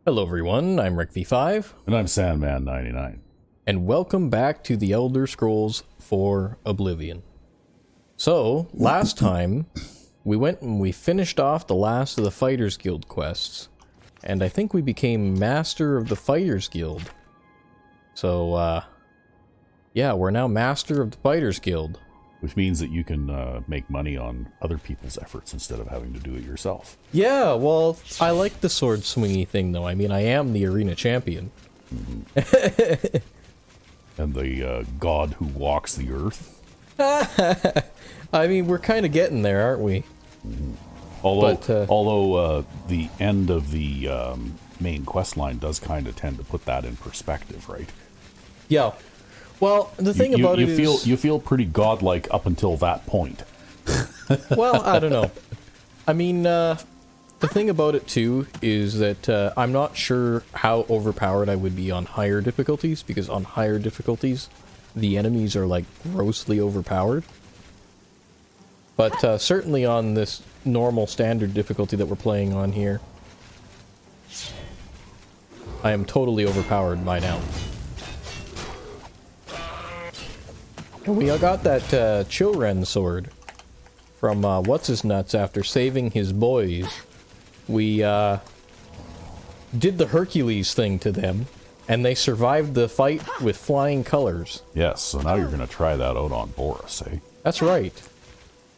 Hello everyone, I'm Recv5. And I'm Sandman099. And welcome back to the Elder Scrolls 4 Oblivion. So, last time, we went and we finished off the last of the Fighters Guild quests. And I think we became Master of the Fighters Guild. So, yeah, we're now Master of the Fighters Guild. Which means that you can make money on other people's efforts instead of having to do it yourself. Yeah, well, I like the sword swingy thing though. I mean, I am the arena champion. Mm-hmm. And the god who walks the earth. I mean, we're kind of getting there, aren't we? Mm-hmm. Although the end of the main quest line does kind of tend to put that in perspective, right? Yeah. Well, the thing about it is... You feel pretty godlike up until that point. Well, I don't know. I mean, the thing about it, too, is that I'm not sure how overpowered I would be on higher difficulties, because on higher difficulties, the enemies are, like, grossly overpowered. But certainly on this normal standard difficulty that we're playing on here, I am totally overpowered by now. And we got that Chilren sword from What's-His-Nuts after saving his boys. We did the Hercules thing to them, and they survived the fight with flying colors. Yes, so now you're going to try that out on Baurus, eh? That's right.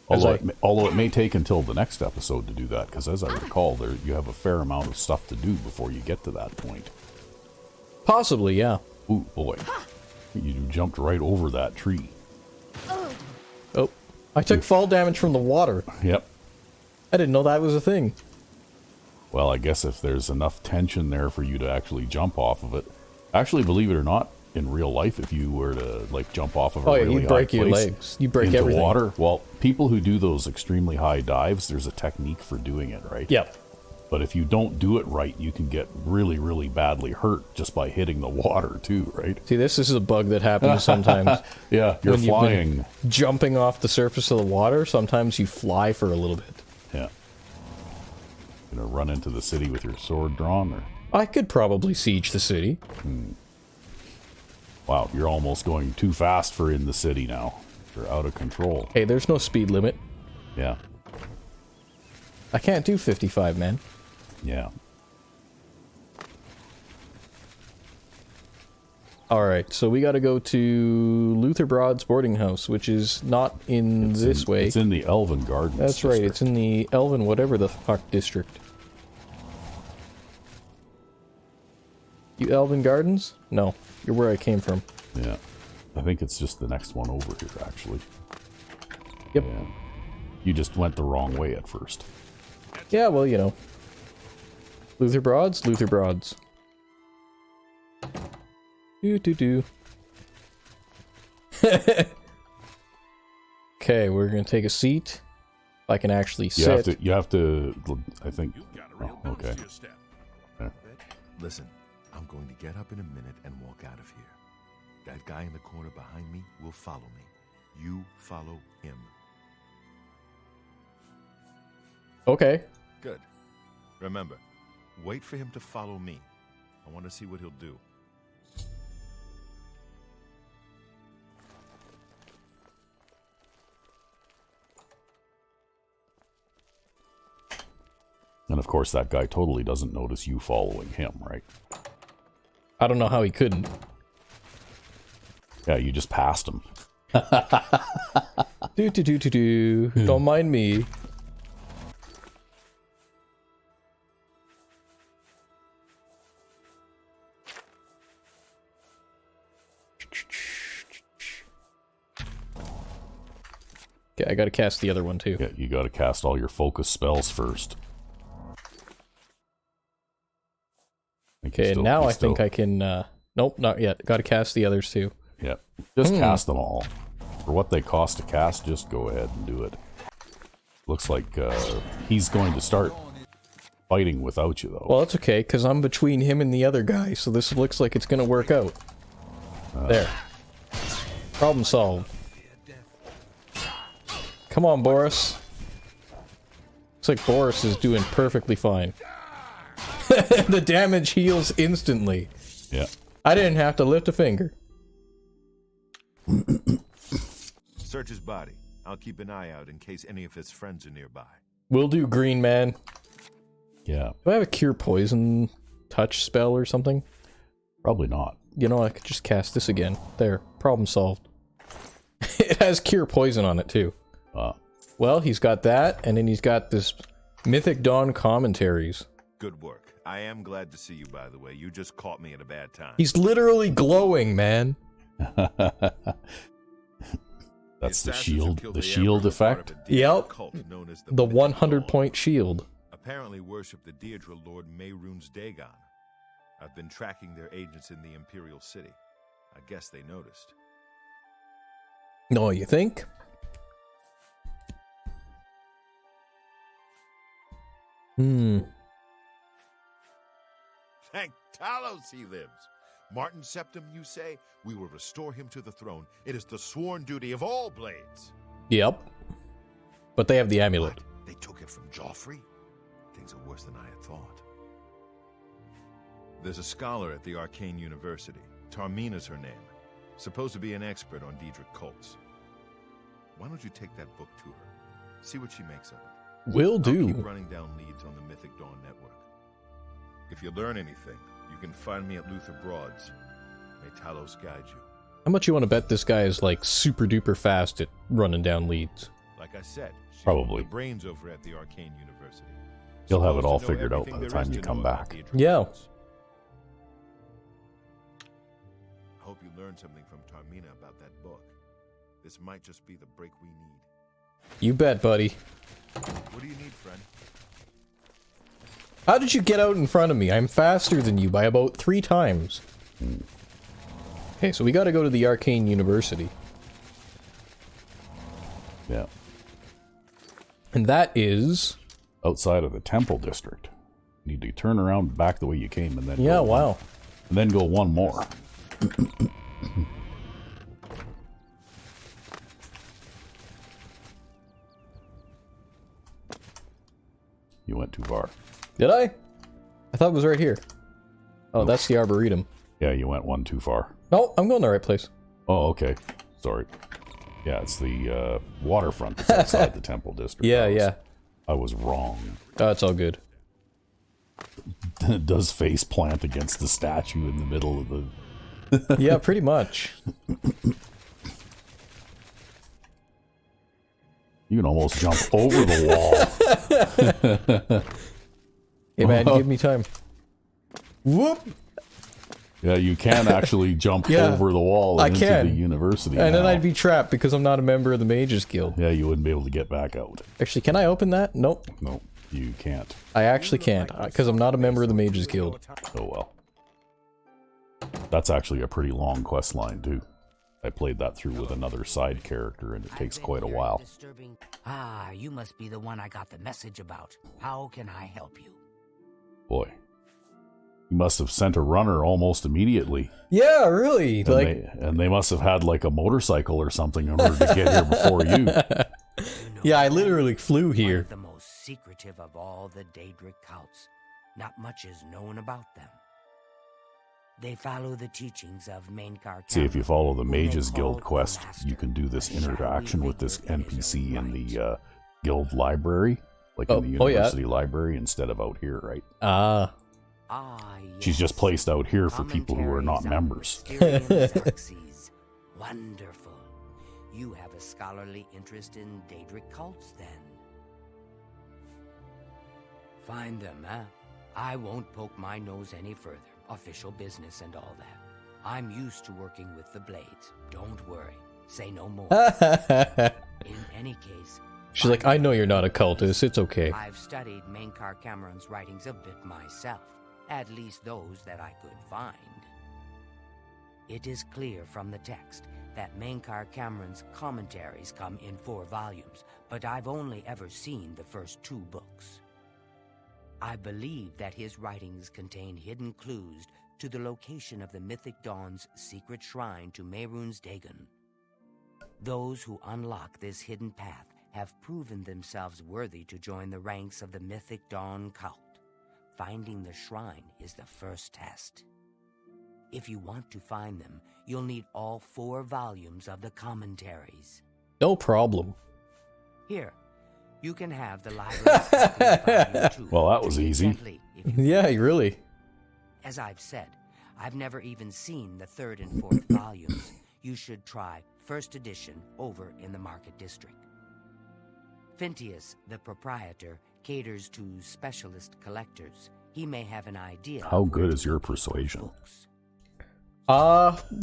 Although it may take until the next episode to do that, because as I recall, you have a fair amount of stuff to do before you get to that point. Possibly, yeah. Ooh, boy. You jumped right over that tree. Oh, I took fall damage from the water. Yep. I didn't know that was a thing. Well, I guess if there's enough tension there for you to actually jump off of it. Actually, believe it or not, in real life, if you were to, like, jump off of a really you'd break your legs. You break into everything. Water, well, people who do those extremely high dives, there's a technique for doing it, right? Yep. But if you don't do it right, you can get really, really badly hurt just by hitting the water, too, right? See, this is a bug that happens sometimes. Yeah, you're when flying. You've been jumping off the surface of the water, sometimes you fly for a little bit. Yeah. Gonna run into the city with your sword drawn, or? I could probably siege the city. Wow, you're almost going too fast for in the city now. You're out of control. Hey, there's no speed limit. Yeah. I can't do 55, man. Yeah. Alright, so we gotta go to Luther Broad's boarding house, which is not in this way. It's in the Elven Gardens. That's right, it's in the Elven whatever the fuck district. You Elven Gardens? No, you're where I came from. Yeah. I think it's just the next one over here, actually. Yep. Yeah. You just went the wrong way at first. Yeah, well, you know. Luther Broads, Luther Broads. Do. Okay, we're gonna take a seat. If I can actually sit. You have to, I think. Oh, okay. There. Listen, I'm going to get up in a minute and walk out of here. That guy in the corner behind me will follow me. You follow him. Okay. Good. Remember, wait for him to follow me. I want to see what he'll do. And of course, that guy totally doesn't notice you following him, right? I don't know how he couldn't. Yeah, you just passed him. Do. Don't mind me. Okay, I gotta cast the other one too. Yeah, you gotta cast all your focus spells first. Okay, now I think I can, nope, not yet. Gotta cast the others too. Yeah, just cast them all. For what they cost to cast, just go ahead and do it. Looks like he's going to start fighting without you, though. Well, that's okay, because I'm between him and the other guy, so this looks like it's gonna work out. There. Problem solved. Come on, Baurus. Looks like Baurus is doing perfectly fine. The damage heals instantly. Yeah. I didn't have to lift a finger. Search his body. I'll keep an eye out in case any of his friends are nearby. Will do, green man. Yeah. Do I have a cure poison touch spell or something? Probably not. You know, I could just cast this again. There. Problem solved. It has cure poison on it, too. Well, he's got that, and then he's got this Mythic Dawn commentaries. Good work. I am glad to see you, by the way. You just caught me at a bad time. He's literally glowing, man. That's the shield. The shield effect. Yep. The 100-point shield. Apparently worship the Deirdre Lord Mehrunes Dagon. I've been tracking their agents in the Imperial City. I guess they noticed. No, you think? Thank Talos he lives. Martin Septim, you say? We will restore him to the throne. It is the sworn duty of all blades. Yep. But they have the amulet. What? They took it from Joffrey? Things are worse than I had thought. There's a scholar at the Arcane University. Tarmina's her name. Supposed to be an expert on Daedric cults. Why don't you take that book to her? See what she makes of it. Will I'll do. keep running down leads on the Mythic Dawn network. If you learn anything, you can find me at Luther Broad's. May Talos guide you. How much you want to bet this guy is like super duper fast at running down leads? Like I said, she's Probably. the brains over at the Arcane University. You'll have it Supposed all to know figured out everything by the there is time you to come know about back. Daedric Yeah. cults. I hope you learned something from Tarmina about that book. This might just be the break we need. You bet, buddy. What do you need, friend? How did you get out in front of me? I'm faster than you by about 3 times. Okay, so we gotta go to the Arcane University. Yeah. And that is... Outside of the Temple District. You need to turn around back the way you came and then Yeah, go wow. and then go one more. You went too far. Did I? I thought it was right here. Oh, that's the Arboretum. Yeah, you went one too far. No, I'm going the right place. Oh, okay. Sorry. Yeah, it's the waterfront that's outside the Temple District. Yeah. I was wrong. Oh, it's all good. It does face plant against the statue in the middle of the... Yeah, pretty much. You can almost jump over the wall. Hey man, give me time. Whoop! Yeah, you can actually jump Yeah, over the wall I and into can. the university And then now. I'd be trapped because I'm not a member of the Mages Guild. Yeah, you wouldn't be able to get back out. Actually, can I open that? Nope. No, you can't. I actually can't, because I'm not a member of the Mages Guild. Oh well. That's actually a pretty long quest line, too. I played that through with another side character, and it takes quite a while. Ah, you must be the one I got the message about. How can I help you? Boy. You must have sent a runner almost immediately. Yeah, really? And they must have had like a motorcycle or something in order to get here before you. Yeah, I literally flew One here. of the most secretive of all the Daedric cults. Not much is known about them. They follow the teachings of Mainkar. See, if you follow the whom they Mages call Guild the quest, Master, you can do this a shadowy interaction with this figure that is NPC in right. the guild library, like in the Oh, yeah. university library, instead of out here, right? Ah. Ah, She's just yes. placed out here for people who are not members. Members. Wonderful. You have a scholarly interest in Daedric cults, then. Find them, huh? I won't poke my nose any further. Official business and all that. I'm used to working with the Blades. Don't worry. Say no more. In any case... She's like, I know you're not a cultist, it's okay. I've studied Mainkar Cameron's writings a bit myself. At least those that I could find. It is clear from the text that Mainkar Cameron's commentaries come in 4 volumes, but I've only ever seen the first 2 books. I believe that his writings contain hidden clues to the location of the Mythic Dawn's secret shrine to Mehrunes Dagon. Those who unlock this hidden path have proven themselves worthy to join the ranks of the Mythic Dawn cult. Finding the shrine is the first test. If you want to find them, you'll need all 4 volumes of the commentaries. No problem. Here, you can have the library's copy of Volume 2. Well, that was Treat it easy. gently, if you Yeah, wish. really. As I've said, I've never even seen the 3rd and 4th volumes. You should try 1st edition over in the Market District. Phintius, the proprietor, caters to specialist collectors. He may have an idea. How of where good to is your locate those persuasion? books.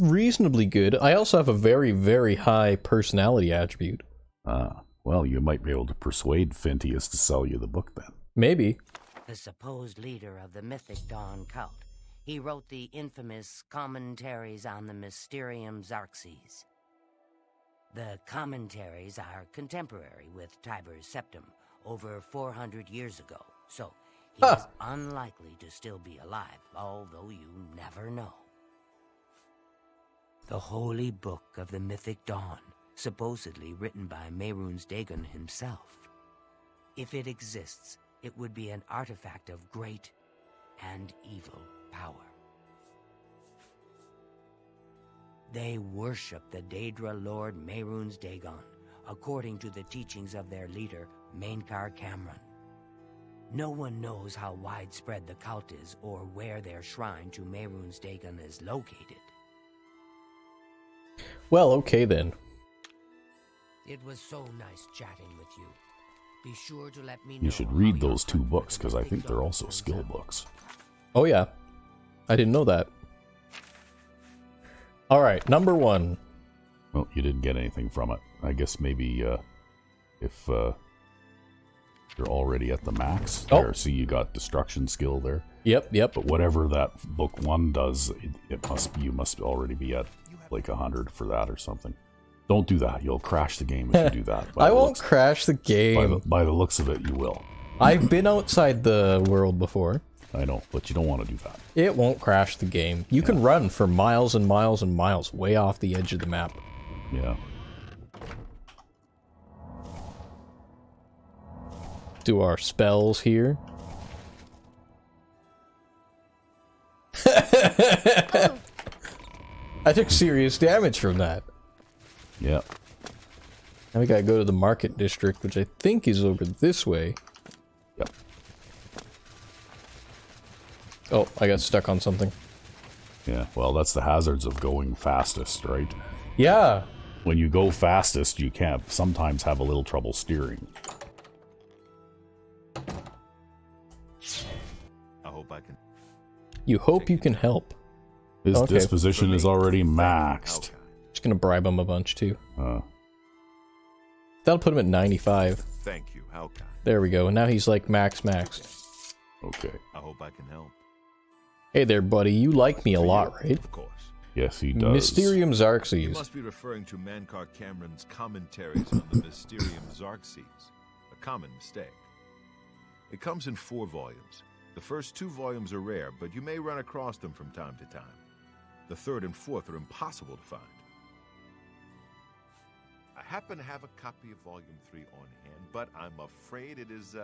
Reasonably good. I also have a very, very high personality attribute. Well, you might be able to persuade Phintius to sell you the book then. Maybe. The supposed leader of the Mythic Dawn cult. He wrote the infamous Commentaries on the Mysterium Xarxes. The commentaries are contemporary with Tiber's Septum, over 400 years ago, so he is unlikely to still be alive, although you never know. The Holy Book of the Mythic Dawn, supposedly written by Mehrunes Dagon himself. If it exists, it would be an artifact of great and evil power. They worship the Daedra Lord Mehrunes Dagon, according to the teachings of their leader, Mainkar Cameron. No one knows how widespread the cult is or where their shrine to Mehrunes Dagon is located. Well, okay then. It was so nice chatting with you. Be sure to let me know. You should how read your those 2 hunt books, for because the I Mythic think they're Dawn also turns skill out. books. Oh yeah. I didn't know that. Alright, number 1. Well, you didn't get anything from it. I guess maybe if you're already at the max. Oh. There, see, you got destruction skill there. Yep. But whatever that book 1 does, you must already be at like 100 for that or something. Don't do that. You'll crash the game if you do that. I won't crash the game. By the looks of it, you will. I've been outside the world before. I know, but you don't want to do that. It won't crash the game. You can run for miles and miles and miles way off the edge of the map. Yeah. Do our spells here. I took serious damage from that. Yeah. Now we gotta go to the Market District, which I think is over this way. Yep. Oh, I got stuck on something. Yeah, well, that's the hazards of going fastest, right? Yeah. When you go fastest, you can sometimes have a little trouble steering. I hope I can. You hope you can help. His Okay. disposition is already maxed. Just gonna bribe him a bunch too. Uh, That'll put him at 95. Thank you. How kind. There we go. And now he's like max. okay. I hope I can help. Hey there, buddy. You like me a lot, right? Of course. Yes, he does. Mysterium You Xarxes. must be referring to Mankar Cameron's commentaries on the Mysterium Xarxes. A common mistake. It comes in 4 volumes. The first 2 volumes are rare, but you may run across them from time to time. The 3rd and 4th are impossible to find. I happen to have a copy of Volume 3 on hand, but I'm afraid it is,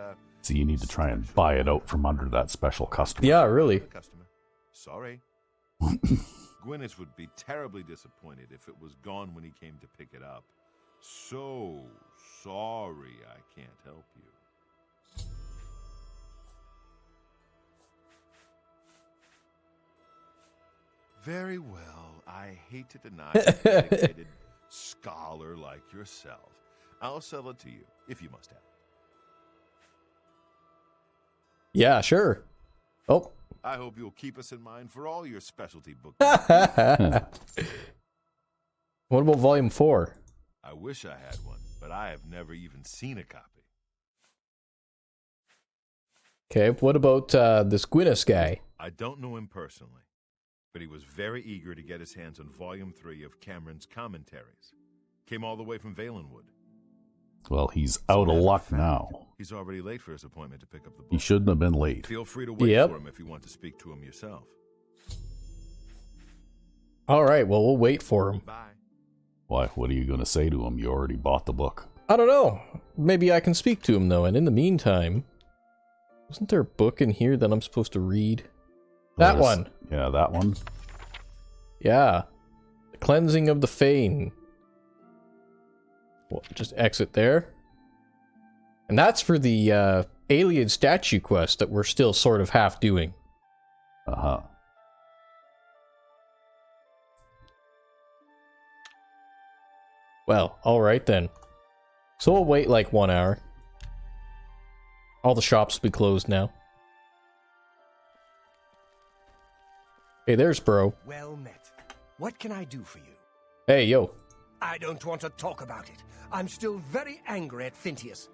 So you need to try and buy it out from under that special customer. Yeah, really. customer. Sorry. Gwyneth would be terribly disappointed if it was gone when he came to pick it up. So sorry I can't help you. Very well. I hate to deny a dedicated scholar like yourself. I'll sell it to you, if you must have it. Yeah, sure. Oh. I hope you'll keep us in mind for all your specialty books. What about Volume 4? I wish I had one, but I have never even seen a copy. Okay, what about this Gwyneth guy? I don't know him personally, but he was very eager to get his hands on Volume 3 of Cameron's commentaries. Came all the way from Valenwood. Well, he's out of luck now. He's already late for his appointment to pick up the book. He shouldn't have been late. Feel free to wait Yep. for him if you want to speak to him yourself. Alright, well, we'll wait for him. Bye. Why, what are you going to say to him? You already bought the book. I don't know. Maybe I can speak to him, though, and in the meantime, Wasn't there a book in here that I'm supposed to read? That one! Yeah, that one. Yeah. The Cleansing of the Fane. Well, just exit there. And that's for the alien statue quest that we're still sort of half doing. Uh-huh. Well, alright then. So we'll wait like 1 hour. All the shops will be closed now. Hey, there's bro. Well met. What can I do for you? Hey, yo. I don't want to talk about it. I'm still very angry at Phintius.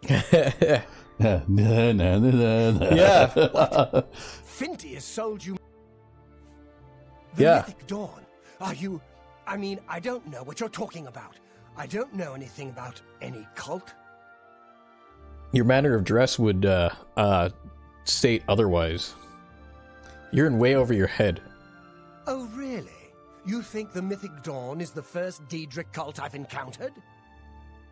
Yeah. Phintius sold you the Yeah. Mythic Dawn. Are you... I mean, I don't know what you're talking about. I don't know anything about any cult. Your manner of dress would state otherwise. You're in way over your head. Oh, really? You think the Mythic Dawn is the first Daedric cult I've encountered?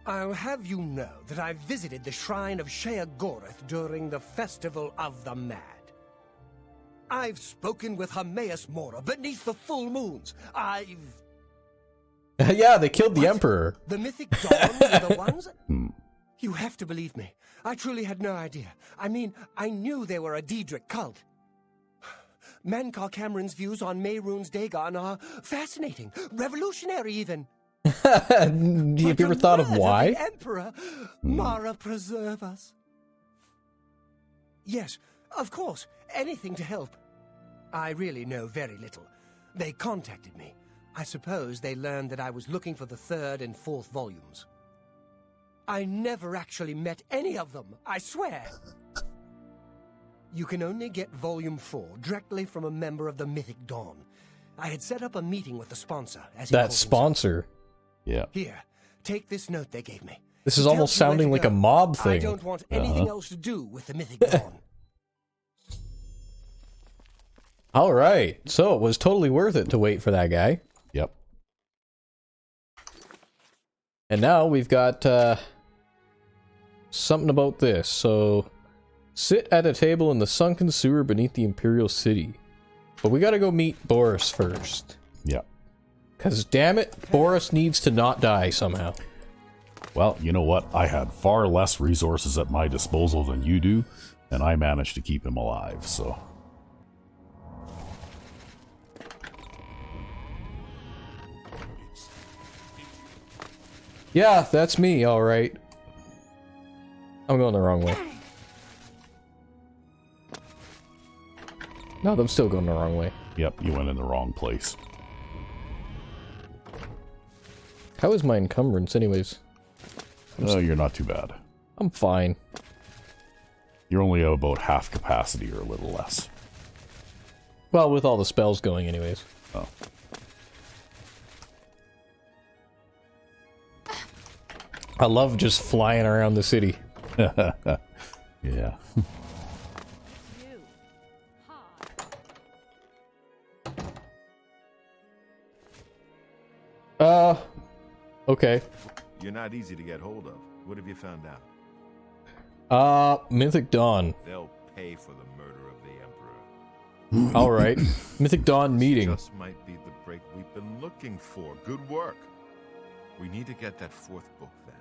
I'll have you know that I visited the shrine of Sheogorath during the Festival of the Mad. I've spoken with Hermaeus Mora beneath the full moons. Yeah, they killed the Emperor. The Mythic Dawn were the ones? You have to believe me. I truly had no idea. I mean, I knew they were a Daedric cult. Mankar Cameron's views on Mehrunes Dagon are fascinating, revolutionary even. Have you ever thought of why? The Emperor, Mara preserve us. Yes, of course, anything to help. I really know very little. They contacted me. I suppose they learned that I was looking for the 3rd and 4th volumes. I never actually met any of them, I swear. You can only get Volume 4 directly from a member of the Mythic Dawn. I had set up a meeting with the sponsor, as he That called himself. sponsor. Yeah. Here, take this note they gave me. This is It almost tells you where sounding to like go. a mob I thing. don't want anything else to do with the Mythic Dawn. Alright, so it was totally worth it to wait for that guy. Yep. And now we've got something about this. So, sit at a table in the sunken sewer beneath the Imperial City. But we gotta go meet Baurus first. Yep. Cause damn it, Baurus needs to not die somehow. Well, you know what? I had far less resources at my disposal than you do, and I managed to keep him alive, so... Yeah, that's me, alright. I'm going the wrong way. No, I'm still going the wrong way. Yep, you went in the wrong place. How is my encumbrance anyways? Oh, you're not too bad. I'm fine. You're only about half capacity or a little less. Well, with all the spells going anyways. Oh. I love just flying around the city. Yeah. Okay. You're not easy to get hold of. What have you found out? Mythic Dawn. They'll pay for the murder of the Emperor. Alright. Mythic Dawn meeting. Just might be the break we've been looking for. Good work. We need to get that 4th book then.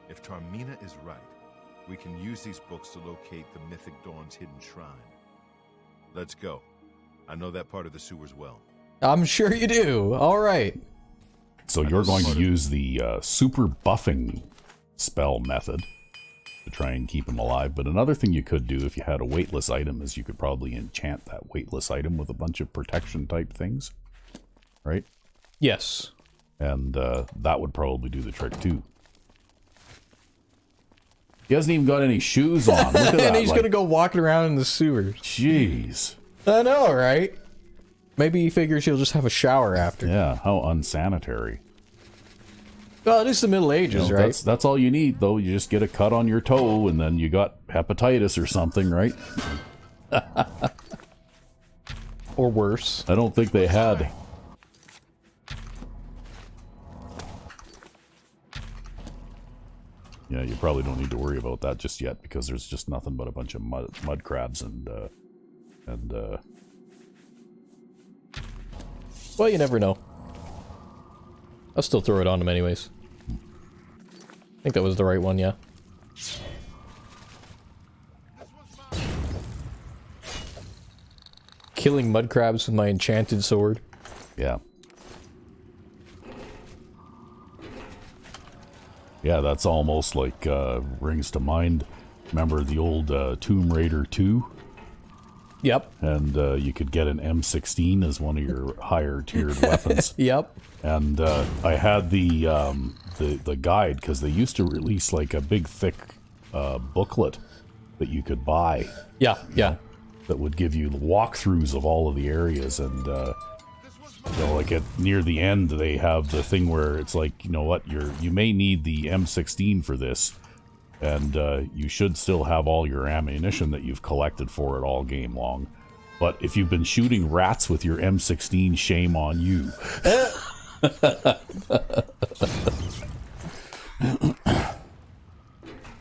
If Tarmina is right, we can use these books to locate the Mythic Dawn's hidden shrine. Let's go. I know that part of the sewers well. I'm sure you do. Alright. So you're going to use the super buffing spell method to try and keep him alive. But another thing you could do if you had a weightless item is you could probably enchant that weightless item with a bunch of protection type things. Right? Yes. And that would probably do the trick too. He hasn't even got any shoes on. Look at that. And he's gonna go walking around in the sewers. Jeez. I know, right? Maybe he figures he'll just have a shower after. Yeah, how unsanitary. Well, it is the Middle Ages, You know, right? That's all you need, though. You just get a cut on your toe, and then you got hepatitis or something, right? Or worse. I don't think they had. Yeah, you probably don't need to worry about that just yet because there's just nothing but a bunch of mud crabs and Well, you never know. I'll still throw it on him anyways. I think that was the right one, yeah. Killing mud crabs with my enchanted sword. Yeah. Yeah, that's almost like, brings to mind, remember the old Tomb Raider 2? Yep. And you could get an M16 as one of your higher tiered weapons. Yep. And I had the guide, because they used to release like a big thick booklet that you could buy. Yeah, yeah. That would give you walkthroughs of all of the areas, and you know, like near the end they have the thing where it's like, you know what, you may need the M16 for this, and you should still have all your ammunition that you've collected for it all game long. But if you've been shooting rats with your M16, shame on you.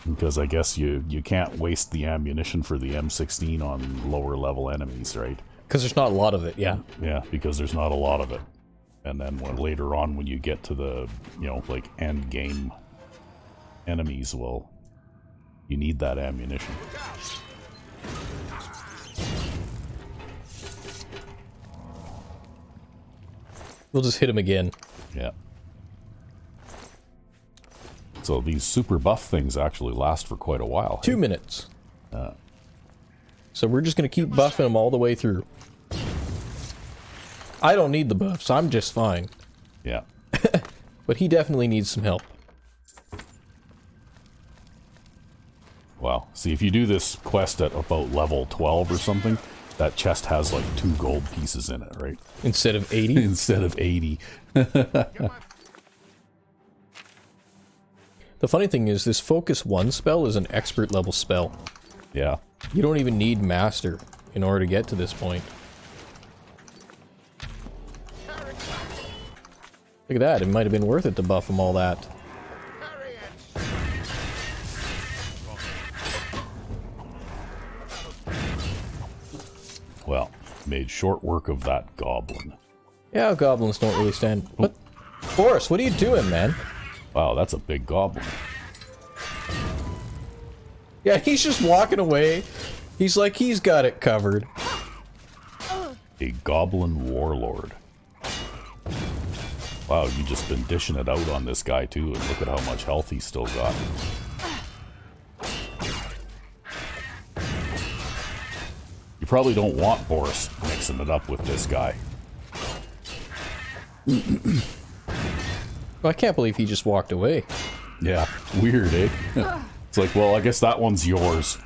Because I guess you can't waste the ammunition for the M16 on lower level enemies, right? Because there's not a lot of it, yeah. Yeah, because there's not a lot of it. And then later on when you get to the, you know, like end game enemies, well, you need that ammunition. We'll just hit him again. Yeah. So these super buff things actually last for quite a while. 2 minutes. So we're just going to keep buffing him all the way through. I don't need the buffs, I'm just fine. Yeah. But he definitely needs some help. Wow. See, if you do this quest at about level 12 or something, that chest has like 2 gold pieces in it, right? Instead of 80? Instead of 80. The funny thing is, this Focus 1 spell is an expert level spell. Yeah. You don't even need Master in order to get to this point. Look at that, it might have been worth it to buff him all that. Well, made short work of that goblin. Yeah, goblins don't really stand... What? Boris, what are you doing, man? Wow, that's a big goblin. Yeah, he's just walking away. He's like, he's got it covered. A goblin warlord. Wow, you just been dishing it out on this guy too, and look at how much health he's still got. You probably don't want Boris mixing it up with this guy. I can't believe he just walked away. Yeah, weird, eh? It's like, well, I guess that one's yours.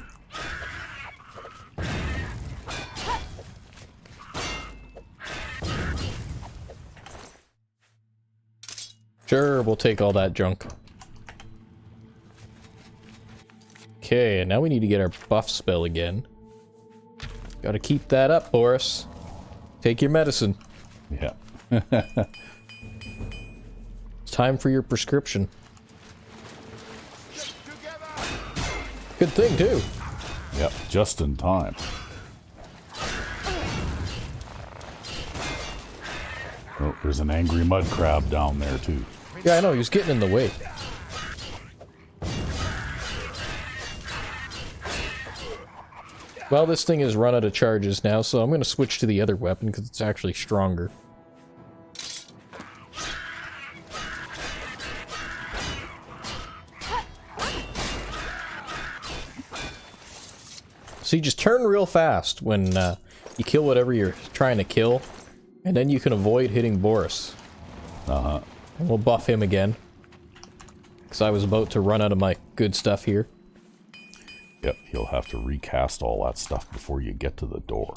Sure, we'll take all that junk. Okay, now we need to get our buff spell again. Gotta keep that up, Boris. Take your medicine. Yeah. It's time for your prescription. Good thing, too. Yep, just in time. Oh, there's an angry mud crab down there, too. Yeah, I know, he was getting in the way. Well, this thing has run out of charges now, so I'm going to switch to the other weapon because it's actually stronger. So you just turn real fast when you kill whatever you're trying to kill, and then you can avoid hitting Boris. Uh-huh. And we'll buff him again. Because I was about to run out of my good stuff here. Yep, you'll have to recast all that stuff before you get to the door.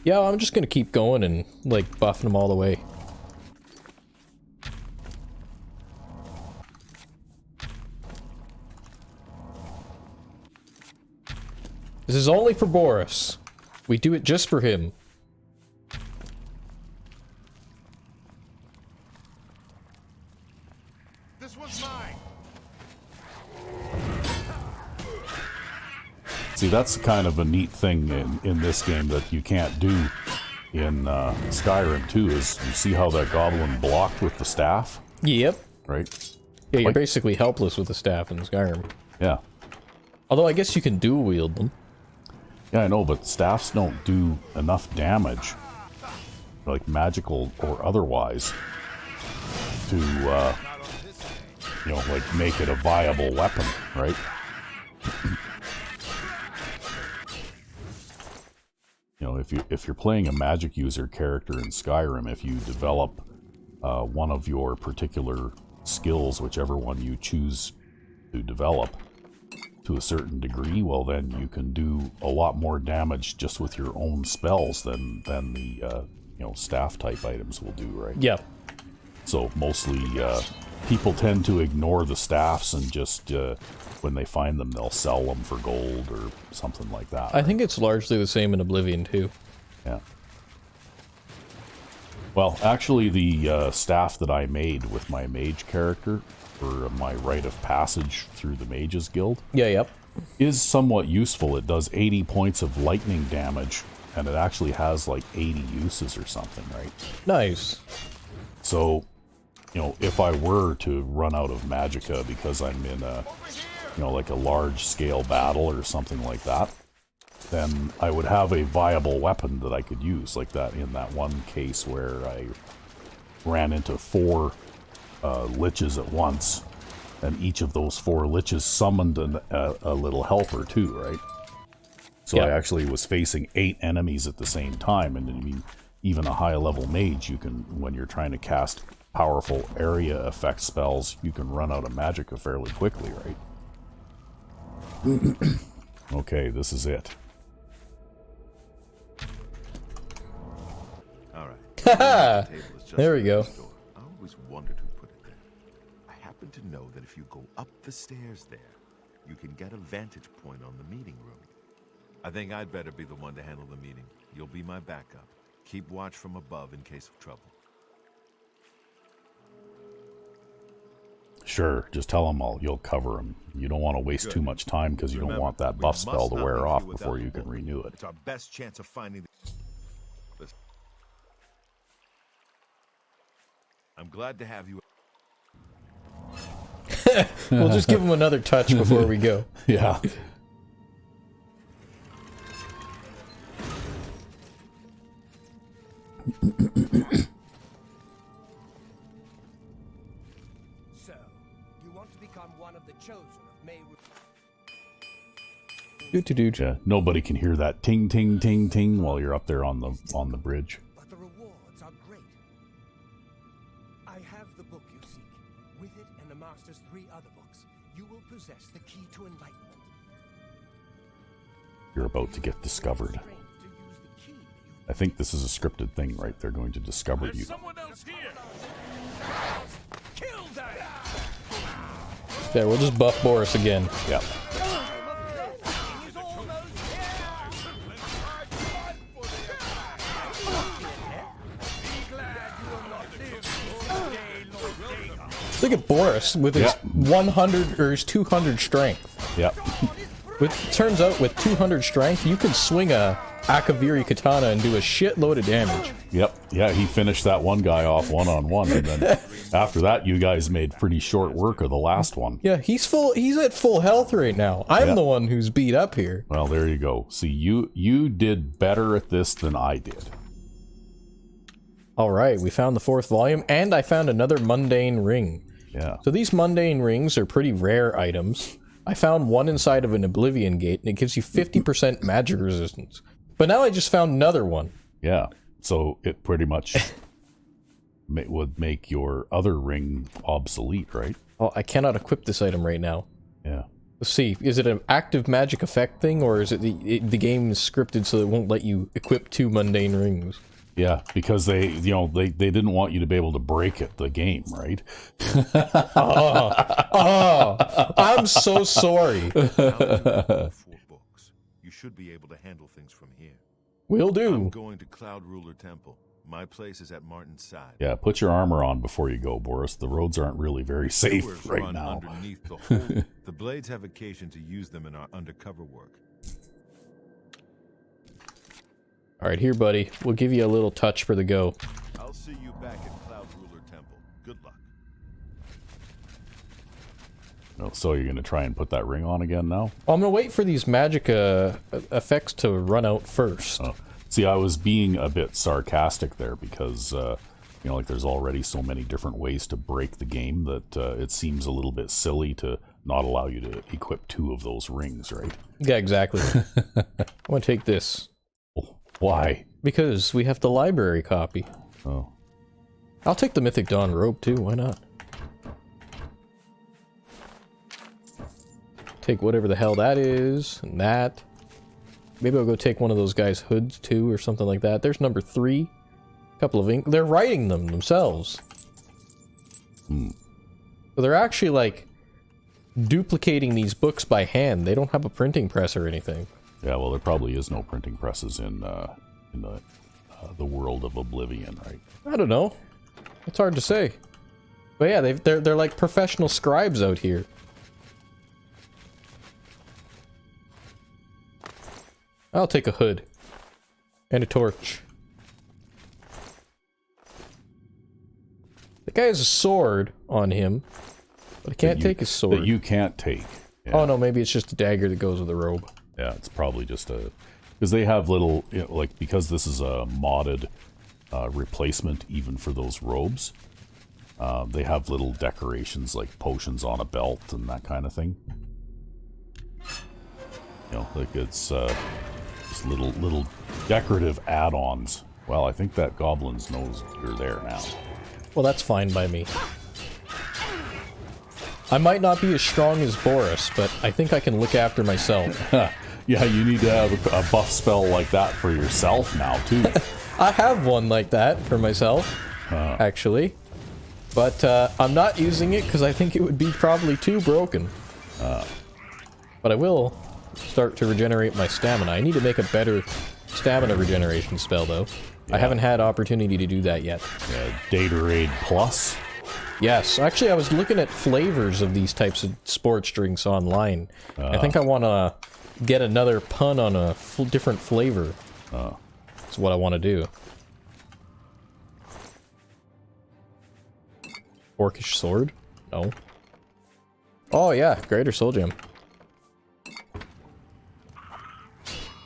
Yeah, I'm just gonna keep going and, like, buffing them all the way. This is only for Boris. We do it just for him. This one's mine. See, that's kind of a neat thing in this game that you can't do in Skyrim too, is you see how that goblin blocked with the staff? Yep. Right? Yeah, you're Like- basically helpless with the staff in Skyrim. Yeah. Although I guess you can dual wield them. Yeah, I know, but staffs don't do enough damage, like magical or otherwise, to, you know, like make it a viable weapon, right? You know, if you're playing a magic user character in Skyrim, if you develop one of your particular skills, whichever one you choose to develop, to a certain degree, well, then you can do a lot more damage just with your own spells than the you know, staff type items will do, right? Yeah. So mostly people tend to ignore the staffs and just when they find them, they'll sell them for gold or something like that. I think it's largely the same in Oblivion too. Yeah. Well, actually, the staff that I made with my mage character for my rite of passage through the Mages Guild Yeah, yep. is somewhat useful. It does 80 points of lightning damage, and it actually has like 80 uses or something, right? Nice. So, you know, if I were to run out of magicka because I'm in a, you know, like a large-scale battle or something like that, then I would have a viable weapon that I could use, like that in that one case where I ran into 4 liches at once, and each of those 4 liches summoned a little helper too, right? So Yeah. I actually was facing 8 enemies at the same time, and I mean, even a high-level mage, you can, when you're trying to cast powerful area effect spells, you can run out of magicka fairly quickly, right? Okay, this is it. All right. Haha! The table is just There we right go. next door. I always wondered who put it there. I happen to know that if you go up the stairs there, you can get a vantage point on the meeting room. I think I'd better be the one to handle the meeting. You'll be my backup. Keep watch from above in case of trouble. Sure, just tell them you'll cover them. You don't want to waste too much time because you don't Remember, want that we buff must spell to not wear leave off you without before a you can book. renew it. It's our best chance of finding the... Listen. I'm glad to have you. We'll just give him another touch before we go. Yeah. So, you want to become one of the chosen of May... Yeah, nobody can hear that ting ting ting ting while you're up there on the bridge. But the rewards are great. I have the book you seek. With it and the Master's 3 other books, you will possess the key to enlightenment. You're about to get discovered. Strength to use the key you I think this is a scripted thing, right? They're going to discover you. Someone else here. kill them! There, we'll just buff Baurus again. Yeah. Look at Baurus with his 100 or his 200 strength. Yeah. Turns out with 200 strength, you can swing a Akaviri katana and do a shitload of damage. Yep. Yeah, he finished that one guy off one-on-one, and then after that, you guys made pretty short work of the last one. Yeah, he's at full health right now. I'm Yeah. the one who's beat up here. Well, there you go. See, you did better at this than I did. All right, we found the 4th volume, and I found another mundane ring. Yeah. So these mundane rings are pretty rare items. I found one inside of an Oblivion gate, and it gives you 50% magic resistance. But now I just found another one. Yeah. So it pretty much would make your other ring obsolete, right? Oh, I cannot equip this item right now. Yeah. Let's see, is it an active magic effect thing, or is it the game is scripted so it won't let you equip 2 mundane rings? Yeah, because they didn't want you to be able to break it, the game, right? I'm so sorry. Now that you have 4 books, you should be able to handle things from here. Will I'm do. going to Cloud Ruler Temple. My place is at Martin's side. Yeah, put your armor on before you go, Boris. The roads aren't really very safe Sewers right run now. underneath the whole. The Blades have occasion to use them in our undercover work. Alright, here, buddy. We'll give you a little touch for the go. I'll see you back at Cloud Ruler Temple. Good luck. Oh, so you're going to try and put that ring on again now? I'm gonna wait for these magic effects to run out first. Oh. See, I was being a bit sarcastic there because, you know, like there's already so many different ways to break the game that it seems a little bit silly to not allow you to equip 2 of those rings, right? Yeah, exactly. I want to take this. Why? Because we have the library copy. Oh. I'll take the Mythic Dawn robe too, why not? Take whatever the hell that is, and that. Maybe I'll go take one of those guys' hoods too, or something like that. There's number 3. Couple of ink. They're writing them themselves. Hmm. So they're actually like duplicating these books by hand. They don't have a printing press or anything. Yeah, well, there probably is no printing presses in the world of Oblivion, right? I don't know. It's hard to say. But yeah, they're like professional scribes out here. I'll take a hood. And a torch. The guy has a sword on him. But I can't take his sword. That you can't take. Yeah. Oh no, maybe it's just a dagger that goes with the robe. Yeah, it's probably just a... Because they have little... You know, like, because this is a modded replacement even for those robes, they have little decorations like potions on a belt and that kind of thing. You know, like it's just little decorative add-ons. Well, I think that goblins knows you're there now. Well, that's fine by me. I might not be as strong as Baurus, but I think I can look after myself. Yeah, you need to have a buff spell like that for yourself now, too. I have one like that for myself, actually. But I'm not using it because I think it would be probably too broken. But I will start to regenerate my stamina. I need to make a better stamina regeneration spell, though. Yeah. I haven't had opportunity to do that yet. Datorade Plus? Yes. Actually, I was looking at flavors of these types of sports drinks online. I think I want to get another pun on a different flavor. That's what I want to do. Orcish sword? No. Oh yeah, greater soul gem.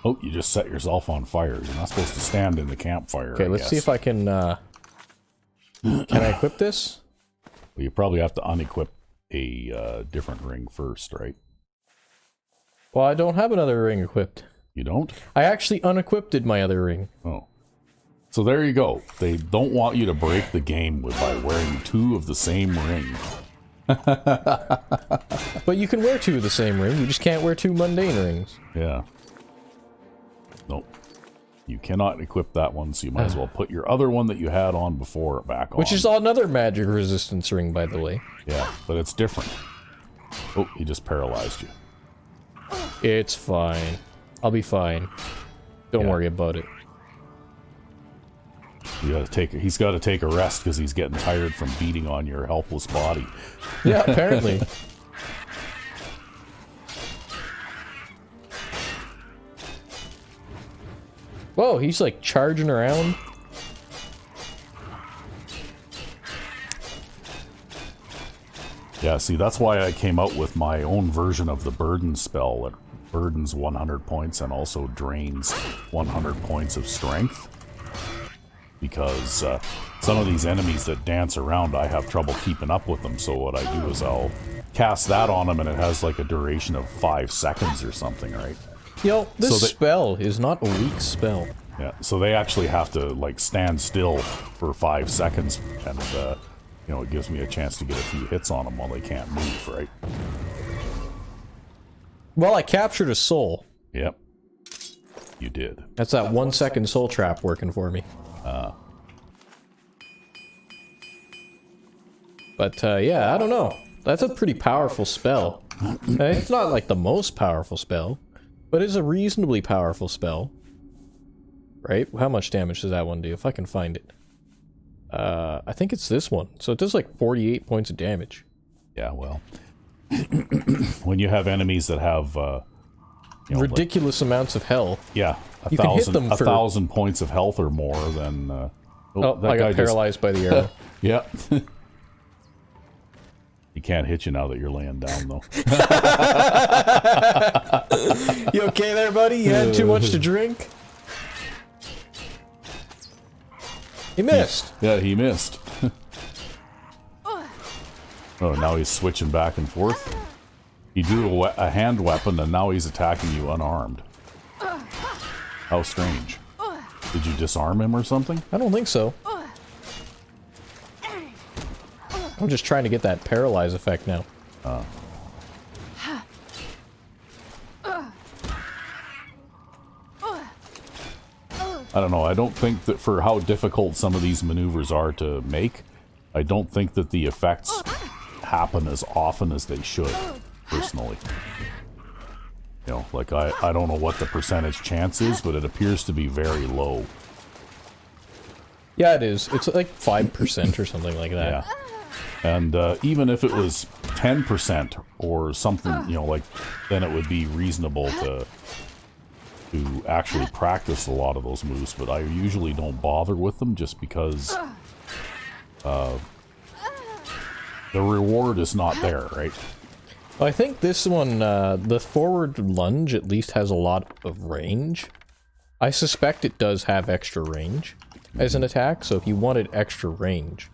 Oh, you just set yourself on fire. You're not supposed to stand in the campfire. Okay, let's see if I can can I equip this? Well, you probably have to unequip a different ring first, right? Well, I don't have another ring equipped. You don't? I actually unequipped my other ring. Oh. So there you go. They don't want you to break the game by wearing 2 of the same ring. But you can wear 2 of the same ring, you just can't wear 2 mundane rings. Yeah. Nope. You cannot equip that one, so you might as well put your other one that you had on before back on. Which is another magic resistance ring, by the way. Yeah, but it's different. Oh, he just paralyzed you. It's fine. I'll be fine. Don't worry about it. He's got to take a rest because he's getting tired from beating on your helpless body. Yeah, apparently. Whoa, he's like charging around. Yeah, see, that's why I came out with my own version of the burden spell that burdens 100 points and also drains 100 points of strength. Because some of these enemies that dance around, I have trouble keeping up with them, so what I do is I'll cast that on them and it has like a duration of 5 seconds or something, right? Yo, this spell is not a weak spell. Yeah, so they actually have to like stand still for 5 seconds and you know, it gives me a chance to get a few hits on them while they can't move, right? Well, I captured a soul. Yep. You did. That's that 1 second soul trap working for me. But yeah, I don't know. That's a pretty powerful spell. It's not like the most powerful spell, but it's a reasonably powerful spell. Right? How much damage does that one do? If I can find it. I think it's this one. So it does like 48 points of damage. Yeah, well. When you have enemies that have ridiculous amounts of health. Yeah, You can hit them for 1,000 points of health or more, then... I got paralyzed by the arrow. Yeah. He can't hit you now that you're laying down, though. You okay there, buddy? You had too much to drink? He missed. Yeah, he missed. Oh, now he's switching back and forth. He drew a hand weapon, and now he's attacking you unarmed. How strange. Did you disarm him or something? I don't think so. I'm just trying to get that paralyze effect now. I don't know. I don't think that for how difficult some of these maneuvers are to make, I don't think that the effects happen as often as they should, personally. You know, like I don't know what the percentage chance is, but it appears to be very low. Yeah, it is. It's like 5% or something like that. Yeah. And even if it was 10% or something, you know, like, then it would be reasonable to actually practice a lot of those moves, but I usually don't bother with them just because the reward is not there, right? I think this one, the forward lunge at least has a lot of range. I suspect it does have extra range as an attack, so if you wanted extra range.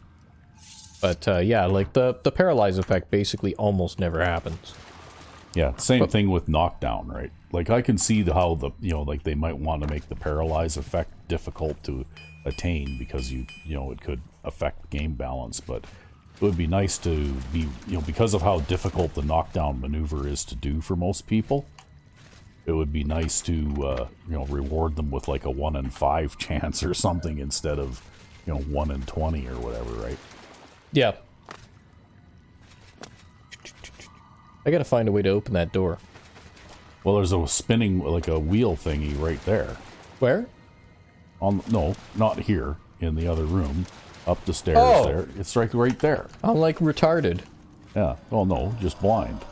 But yeah, like the paralyze effect basically almost never happens. Yeah, same thing with knockdown, right? Like I can see how like they might want to make the paralyze effect difficult to attain because it could affect game balance, but it would be nice to be, because of how difficult the knockdown maneuver is to do for most people, it would be nice to, reward them with like a 1 in 5 chance or something instead of, 1 in 20 or whatever, right? Yeah. I gotta find a way to open that door. Well, there's a spinning, like a wheel thingy right there. Where? No, not here, in the other room. Up the stairs there. It's like right there. I'm like retarded. Yeah. Oh no, just blind.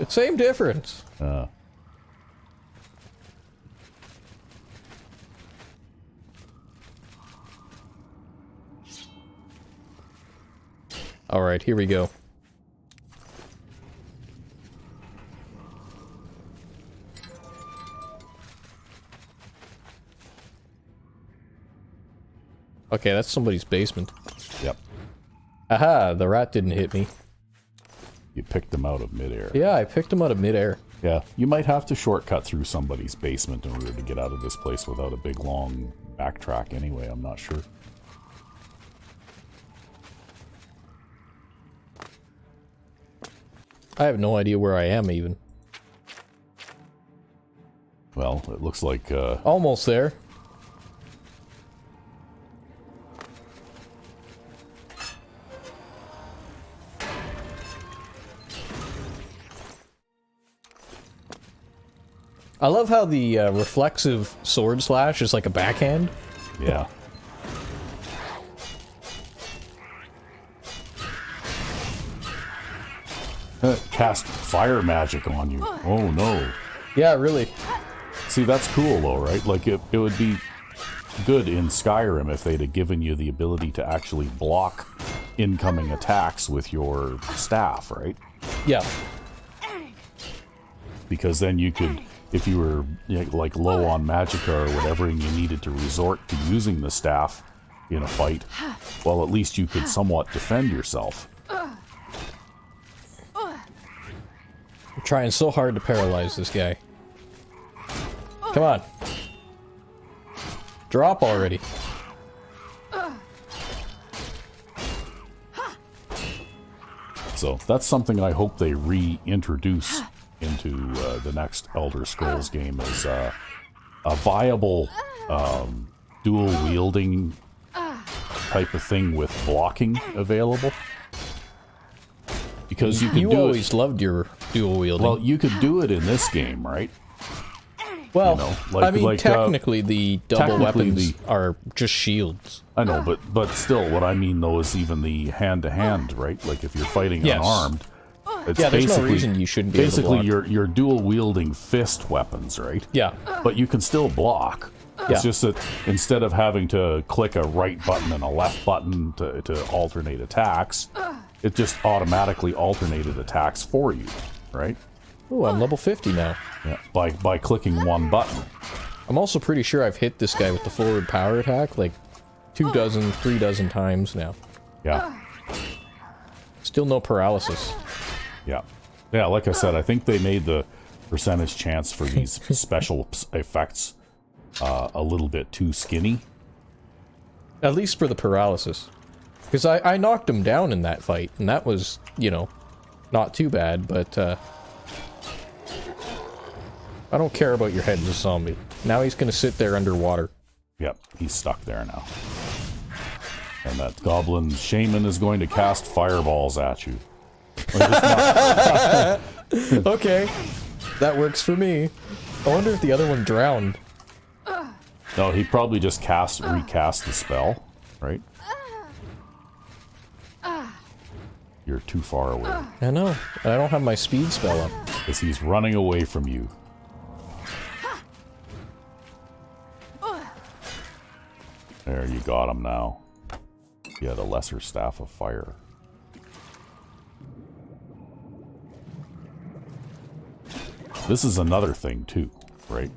Same difference. Alright, here we go. Okay, that's somebody's basement. Yep. Aha, the rat didn't hit me. You picked them out of midair. Yeah, I picked him out of midair. Yeah, you might have to shortcut through somebody's basement in order to get out of this place without a big long backtrack anyway, I'm not sure. I have no idea where I am even. Well, it looks like almost there. I love how the reflexive sword slash is like a backhand. Yeah. Cast fire magic on you. Oh no. Yeah, really. See, that's cool though, right? Like it would be good in Skyrim if they'd have given you the ability to actually block incoming attacks with your staff, right? Yeah. Because then you could, if you were like low on magicka or whatever and you needed to resort to using the staff in a fight, well, at least you could somewhat defend yourself. I'm trying so hard to paralyze this guy. Come on. Drop already. So that's something I hope they reintroduce into the next Elder Scrolls game is a viable dual wielding type of thing with blocking available. Because you could do always loved your dual wielding. Well, you could do it in this game, right? Well, I mean, technically the double weapons are just shields. I know, but still, what I mean though is even the hand-to-hand, right? Like if you're fighting unarmed, It's Yeah, there's no basically- reason you shouldn't be able to Basically, block. you're dual wielding fist weapons, right? Yeah. But you can still block. Yeah. It's just that instead of having to click a right button and a left button to alternate attacks, it just automatically alternated attacks for you, right? Ooh, I'm level 50 now. Yeah. By clicking one button. I'm also pretty sure I've hit this guy with the forward power attack like 3 dozen times now. Yeah. Still no paralysis. Yeah. Yeah, like I said, I think they made the percentage chance for these special effects a little bit too skinny. At least for the paralysis. Because I knocked him down in that fight, and that was, you know, not too bad, but I don't care about your headless zombie. Now he's gonna sit there underwater. Yep, he's stuck there now. And that goblin shaman is going to cast fireballs at you. Okay, that works for me. I wonder if the other one drowned. No, he probably just recast the spell, right? You're too far away. I know. I don't have my speed spell up. Because he's running away from you. There, you got him now. Yeah, the lesser staff of fire. This is another thing too, right?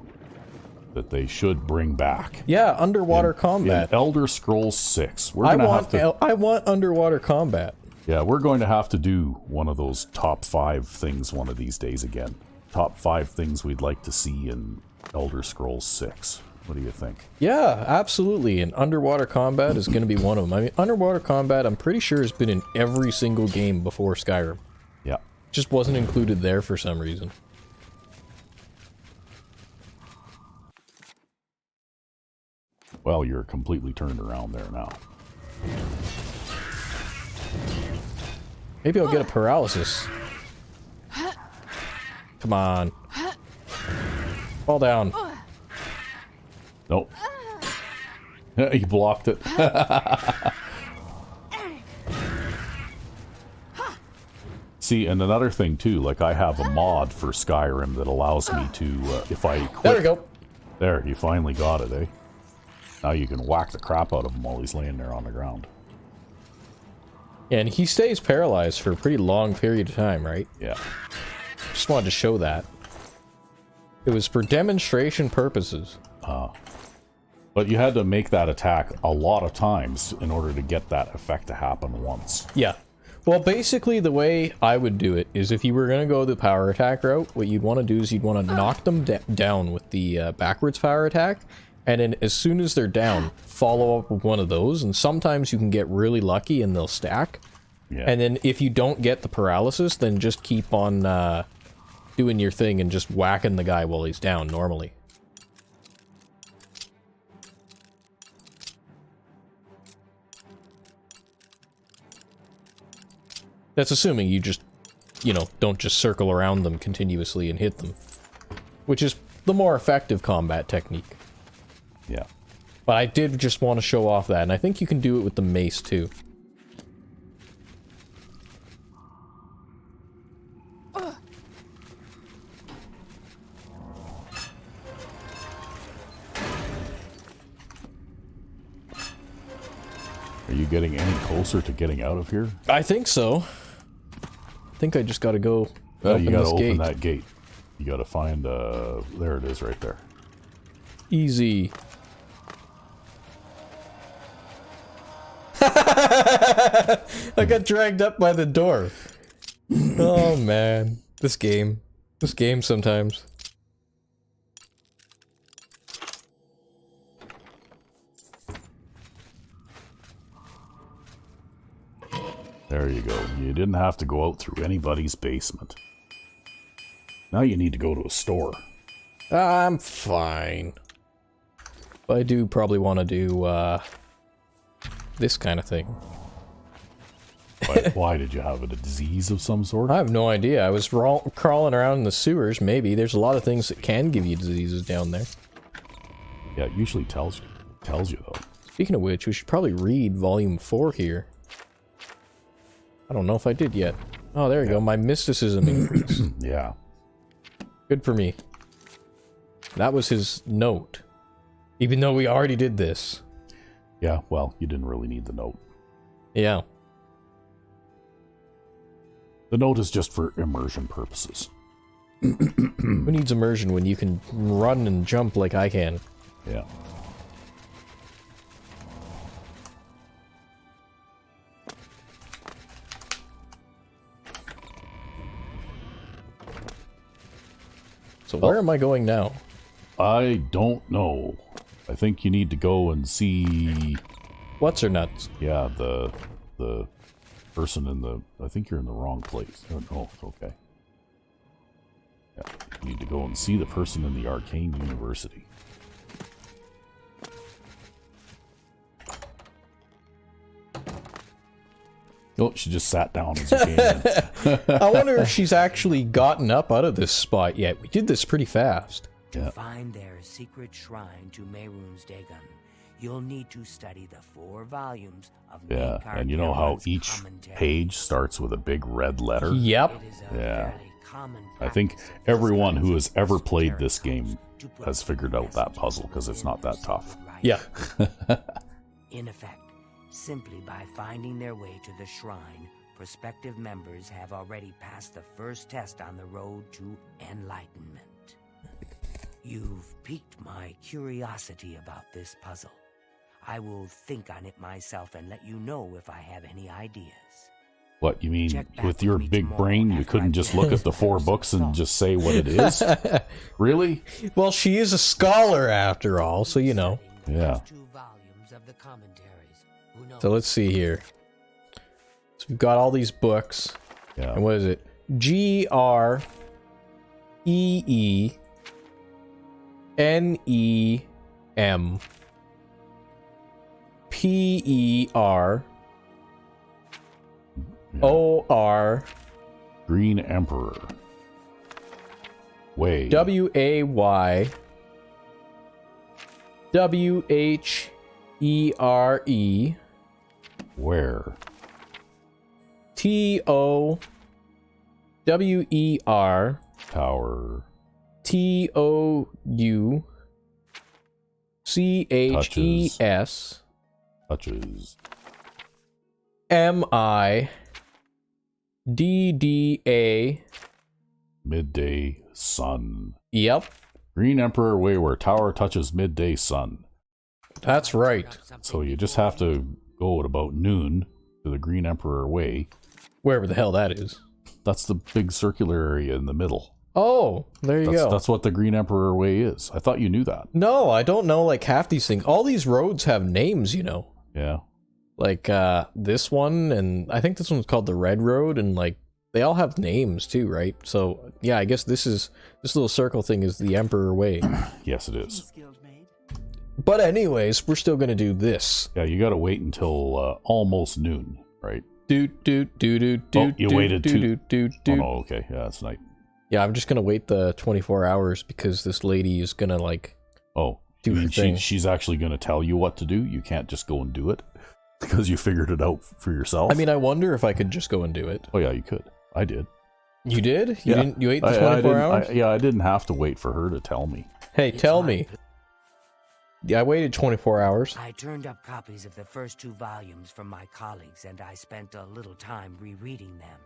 That they should bring back. Yeah, underwater In combat. Elder Scrolls 6. We're I gonna want have to. I want underwater combat. Yeah, we're going to have to do one of those top 5 things one of these days again. Top 5 things we'd like to see in Elder Scrolls 6. What do you think? Yeah, absolutely. And underwater combat is going to be one of them. I mean, underwater combat, I'm pretty sure has been in every single game before Skyrim. Yeah. Just wasn't included there for some reason. Well, you're completely turned around there now. Maybe I'll get a paralysis. Come on. Fall down. Nope. He blocked it. See, and another thing too, like I have a mod for Skyrim that allows me to, if I quit... There we go. There, you finally got it, eh? Now you can whack the crap out of him while he's laying there on the ground. And he stays paralyzed for a pretty long period of time, right? Yeah. Just wanted to show that. It was for demonstration purposes. But you had to make that attack a lot of times in order to get that effect to happen once. Yeah. Well, basically the way I would do it is if you were going to go the power attack route, what you'd want to do is you'd want to knock them down with the backwards power attack, and then as soon as they're down, follow up with one of those, and sometimes you can get really lucky and they'll stack. Yeah. And then if you don't get the paralysis, then just keep on doing your thing and just whacking the guy while he's down normally. That's assuming you just, you know, don't just circle around them continuously and hit them. Which is the more effective combat technique. Yeah. But I did just want to show off that, and I think you can do it with the mace too. Are you getting any closer to getting out of here? I think so. I think I just gotta go Oh, open you gotta this open gate. that gate. You gotta find, there it is right there. Easy. I got dragged up by the door. Oh man. This game. This game sometimes. There you go. You didn't have to go out through anybody's basement. Now you need to go to a store. I'm fine. But I do probably want to do, this kind of thing. Why did you have a disease of some sort? I have no idea. I was crawling around in the sewers, maybe. There's a lot of things that can give you diseases down there. Yeah, it usually tells you though. Speaking of which, we should probably read Volume 4 here. I don't know if I did yet. Oh, there you go. My mysticism increased. Yeah. Good for me. That was his note. Even though we already did this. Yeah, well, you didn't really need the note. Yeah. The note is just for immersion purposes. Who needs immersion when you can run and jump like I can? Yeah. So where am I going now? I don't know. I think you need to go and see... What's her nuts? Yeah, the person in the... I think you're in the wrong place. Oh, no, it's okay. Yeah, you need to go and see the person in the Arcane University. Oh, she just sat down as you came in. I wonder if she's actually gotten up out of this spot yet. We did this pretty fast. Yeah. To find their secret shrine to Mehrunes Dagon, you'll need to study the 4 volumes of Yeah, Mankar and you know how Cameron's each commentary. page starts with a big red letter? Yep. It is a Yeah. fairly common I think practice of everyone who has disguising ever played this esoteric game codes to put has figured out that messages puzzle, because it's not that within tough. the right. Yeah. In effect, simply by finding their way to the shrine, prospective members have already passed the first test on the road to enlightenment. You've piqued my curiosity about this puzzle. I will think on it myself and let you know if I have any ideas. What, you mean Check back with your with me big tomorrow brain you after couldn't I've just finished look at the 4 some books and thought. just say what it is? Really? Well, she is a scholar after all, so you know. Studying the Yeah. first 2 volumes of the commentaries. Who knows? So let's see here. So we've got all these books. Yeah. And what is it? GREENEM PEROR Green Emperor. Way. WAY WHERE Where? TOWER Tower. TOU CHES Touches. MIDDA. Midday sun. Yep, Green Emperor Way, where tower touches midday sun. that's right. So you just have to go at about noon to the Green Emperor Way. Wherever the hell that is. That's the big circular area in the middle. Oh, there you go. That's what the Green Emperor Way is. I thought you knew that. No, I don't know like half these things. All these roads have names, you know. Yeah. Like this one, and I think this one's called the Red Road, and like they all have names too, right? So yeah, I guess this little circle thing is the Emperor Way. Yes, it is. But anyways, we're still gonna do this. Yeah, you gotta wait until almost noon, right? Do do do do do. Oh, you waited do do Oh, no, okay. Yeah, that's night. Yeah, I'm just gonna wait the 24 hours because this lady is gonna like. Oh, Do you mean her thing. she's actually gonna tell you what to do? You can't just go and do it? Because you figured it out for yourself? I mean, I wonder if I could just go and do it. Oh, yeah, you could. I did. You did? You Yeah. didn't? You ate the I 24 didn't- hours? yeah, I didn't have to wait for her to tell me. Hey, It's tell my me. Yeah, I waited 24 hours. I turned up copies of the first 2 volumes from my colleagues, and I spent a little time rereading them.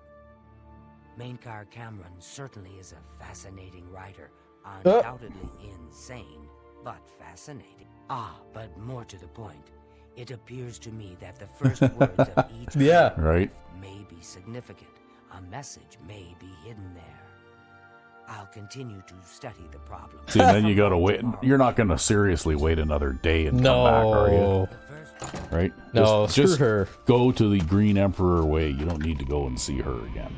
Mainkar Cameron certainly is a fascinating writer, undoubtedly insane, but fascinating. But more to the point, it appears to me that the first words of each Yeah. Right? may be significant. A message may be hidden there. I'll continue to study the problem. See, and then you gotta wait. You're not gonna seriously wait another day and come back, are you? No. The first Right? No, just screw her. go to the Green Emperor Way. You don't need to go and see her again.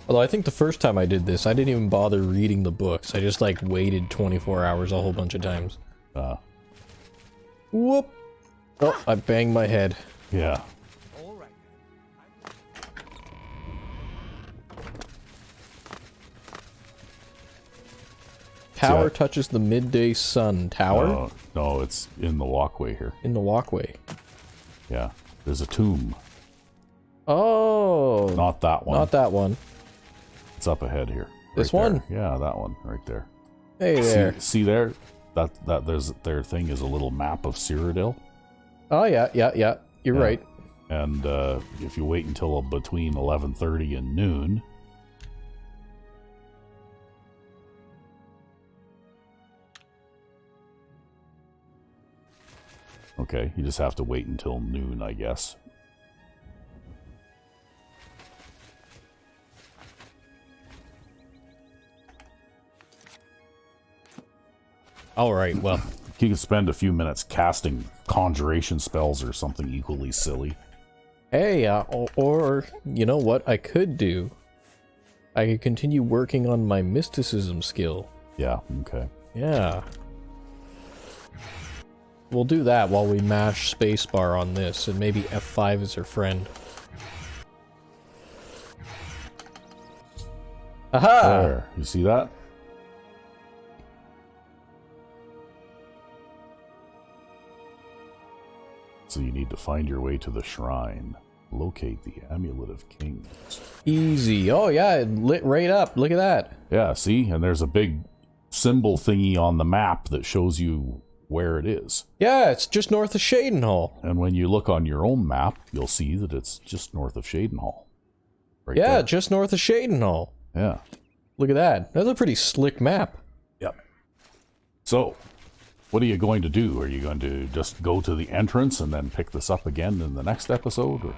Although I think the first time I did this, I didn't even bother reading the books. I just like waited 24 hours a whole bunch of times. Whoop! Oh, I banged my head. Yeah. All right. Tower I- touches the midday sun. Tower? No, it's in the walkway here. In the walkway. Yeah. There's a tomb. Oh. Not that one. Not that one. It's up ahead here. This Right one? there. Yeah, that one right there. Hey there. See there? Their thing is a little map of Cyrodiil. Oh, yeah. You're right. And if you wait until between 11:30 and noon, okay, you just have to wait until noon, I guess. All right, well. You can spend a few minutes casting conjuration spells or something equally silly. Hey, or you know what I could do? I could continue working on my mysticism skill. Yeah, okay. Yeah. We'll do that while we mash spacebar on this, and maybe F5 is her friend. Aha! There, you see that? So you need to find your way to the shrine. Locate the Amulet of Kings. Easy. Oh yeah, it lit right up. Look at that. Yeah, see? And there's a big symbol thingy on the map that shows you where it is. Yeah, it's just north of Shadenhall. And when you look on your own map, you'll see that it's just north of Shadenhall. Right Yeah, there. just north of Shadenhall. Yeah. Look at that. That's a pretty slick map. Yep. So, what are you going to do? Are you going to just go to the entrance and then pick this up again in the next episode? Or?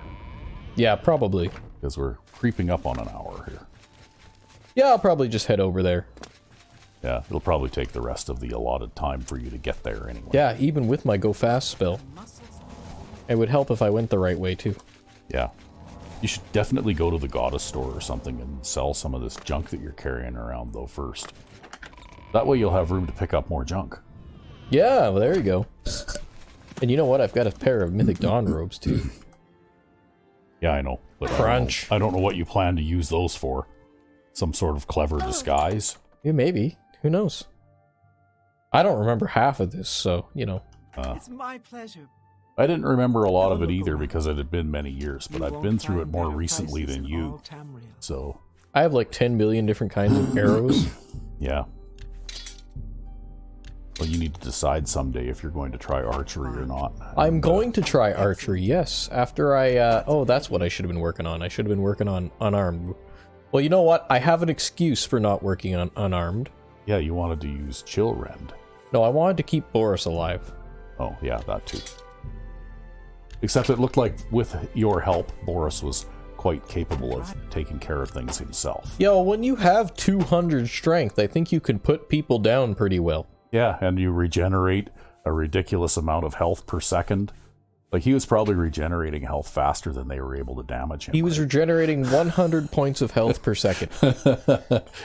Yeah, probably. Because we're creeping up on an hour here. Yeah, I'll probably just head over there. Yeah, it'll probably take the rest of the allotted time for you to get there anyway. Yeah, even with my go fast spell. It would help if I went the right way too. Yeah. You should definitely go to the goddess store or something and sell some of this junk that you're carrying around though first. That way you'll have room to pick up more junk. Yeah, well, there you go. And you know what? I've got a pair of Mythic Dawn robes too. Yeah, I know. But Crunch. I don't know what you plan to use those for. Some sort of clever disguise. Yeah, maybe. Who knows? I don't remember half of this, so, you know. It's my pleasure. I didn't remember a lot of it either because it had been many years, but I've been through it more recently than you. So, I have like 10 billion different kinds of arrows. yeah. Well, you need to decide someday if you're going to try archery or not. I'm going to try archery, yes. After I, oh, that's what I should have been working on. I should have been working on unarmed. Well, you know what? I have an excuse for not working on unarmed. Yeah, you wanted to use Chill Rend. No, I wanted to keep Baurus alive. Oh, yeah, that too. Except it looked like with your help, Baurus was quite capable of taking care of things himself. Yo, when you have 200 strength, I think you can put people down pretty well. Yeah, and you regenerate a ridiculous amount of health per second. Like, he was probably regenerating health faster than they were able to damage him. He was regenerating 100 points of health per second.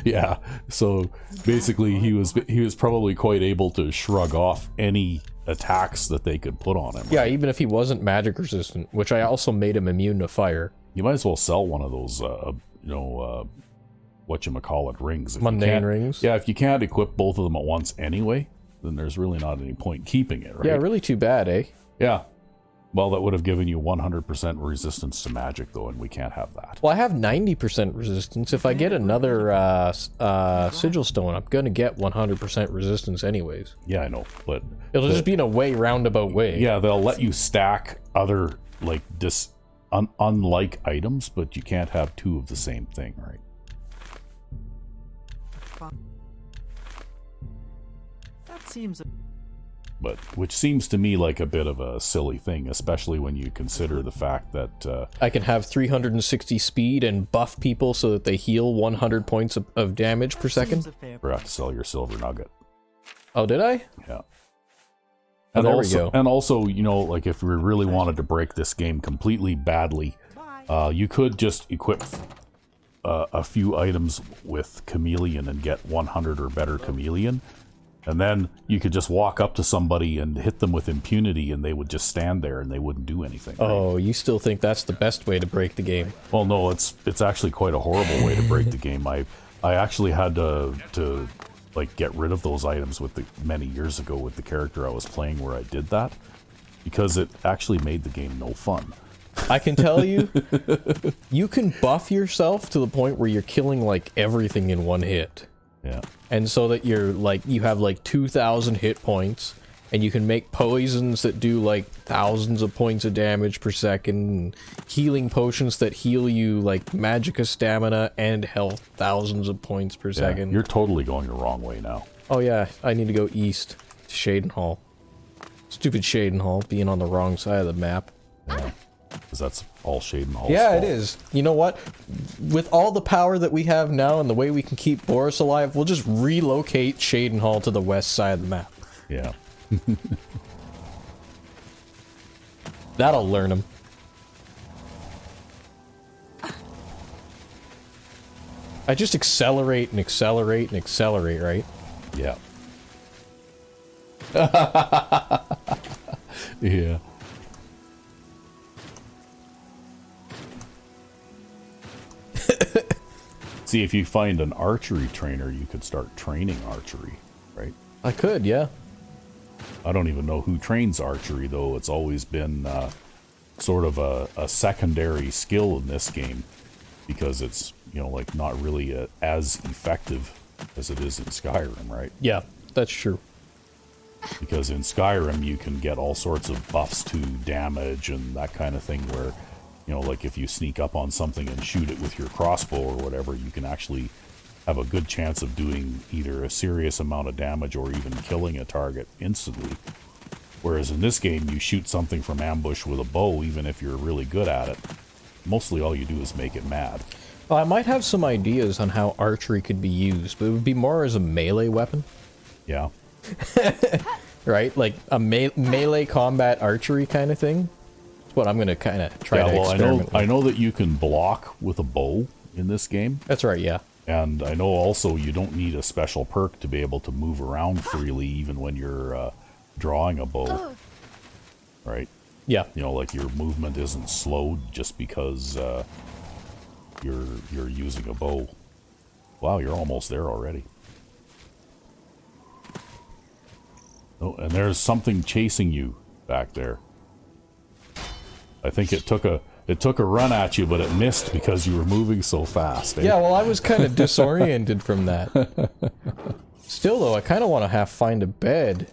Yeah, so basically he was probably quite able to shrug off any attacks that they could put on him. Yeah, even if he wasn't magic resistant, which I also made him immune to fire. You might as well sell one of those, whatchamacallit rings. Mundane rings? Yeah, if you can't equip both of them at once anyway, then there's really not any point keeping it, right? Yeah, really too bad, eh? Yeah. Well, that would have given you 100% resistance to magic, though, and we can't have that. Well, I have 90% resistance. If I get another sigil stone, I'm going to get 100% resistance anyways. Yeah, I know, but... It'll just be in a way roundabout way. Yeah, they'll let you stack other, like, unlike items, but you can't have two of the same thing, right? That seems... But which seems to me like a bit of a silly thing, especially when you consider the fact that I can have 360 speed and buff people so that they heal 100 points of damage per second. Forgot to sell your silver nugget. Oh, did I? Yeah. Oh, And there also, we go. and also, you know, like if we really wanted to break this game completely badly, you could just equip a few items with Chameleon and get 100 or better Chameleon. And then you could just walk up to somebody and hit them with impunity and they would just stand there and they wouldn't do anything. Right? Oh, you still think that's the best way to break the game? Well, no, it's actually quite a horrible way to break the game. I actually had to like get rid of those items many years ago with the character I was playing where I did that because it actually made the game no fun. I can tell you, you can buff yourself to the point where you're killing like everything in one hit. Yeah. And so that you're like, you have like 2,000 hit points, and you can make poisons that do like thousands of points of damage per second, and healing potions that heal you like magicka stamina and health thousands of points per second. You're totally going the wrong way now. Oh yeah, I need to go east to Shadenhall. Stupid Shadenhall being on the wrong side of the map. Yeah. Because that's all Shadenhall's Yeah, fault. it is. You know what? With all the power that we have now and the way we can keep Baurus alive, we'll just relocate Shadenhall to the west side of the map. Yeah. That'll learn him. I just accelerate and accelerate and accelerate, right? Yeah. Yeah. See, if you find an archery trainer, you could start training archery, right? I could, yeah. I don't even know who trains archery, though. It's always been sort of a secondary skill in this game, because it's, you know, like not really as effective as it is in Skyrim, right? Yeah, that's true. Because in Skyrim you can get all sorts of buffs to damage and that kind of thing, where, you know, like if you sneak up on something and shoot it with your crossbow or whatever, you can actually have a good chance of doing either a serious amount of damage or even killing a target instantly. Whereas in this game, you shoot something from ambush with a bow, even if you're really good at it. Mostly all you do is make it mad. Well, I might have some ideas on how archery could be used, but it would be more as a melee weapon. Yeah. Right? Like a melee combat archery kind of thing. That's what I'm going to kind of try to experiment with. I know that you can block with a bow in this game. That's right, yeah. And I know also you don't need a special perk to be able to move around freely, even when you're drawing a bow. Right? Yeah. You know, like your movement isn't slowed just because you're using a bow. Wow, you're almost there already. Oh, and there's something chasing you back there. I think it took a run at you, but it missed because you were moving so fast. Eh? Yeah, well, I was kind of disoriented from that. Still, though, I kind of want to find a bed.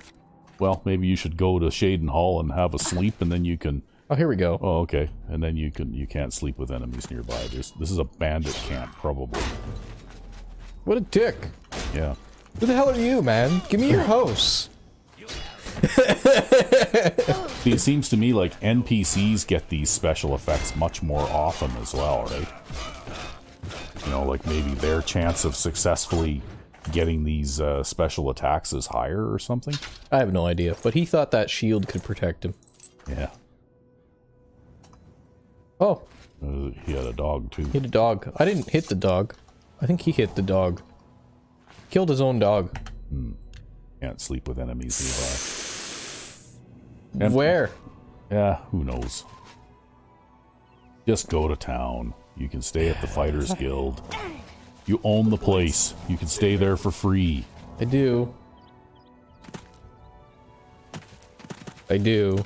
Well, maybe you should go to Shadenhall and have a sleep, and then you can... Oh, here we go. Oh, okay. And then you can't sleep with enemies nearby. This is a bandit camp, probably. What a dick. Yeah. Who the hell are you, man? Give me your house. See, it seems to me like NPCs get these special effects much more often as well, right? You know, like maybe their chance of successfully getting these special attacks is higher or something? I have no idea, but he thought that shield could protect him. Yeah. Oh. He had a dog, too. He hit a dog. I didn't hit the dog. I think he hit the dog. Killed his own dog. Can't sleep with enemies nearby. Where? Yeah, who knows? Just go to town. You can stay at the Fighters Guild. You own the place. You can stay there for free. I do. I do.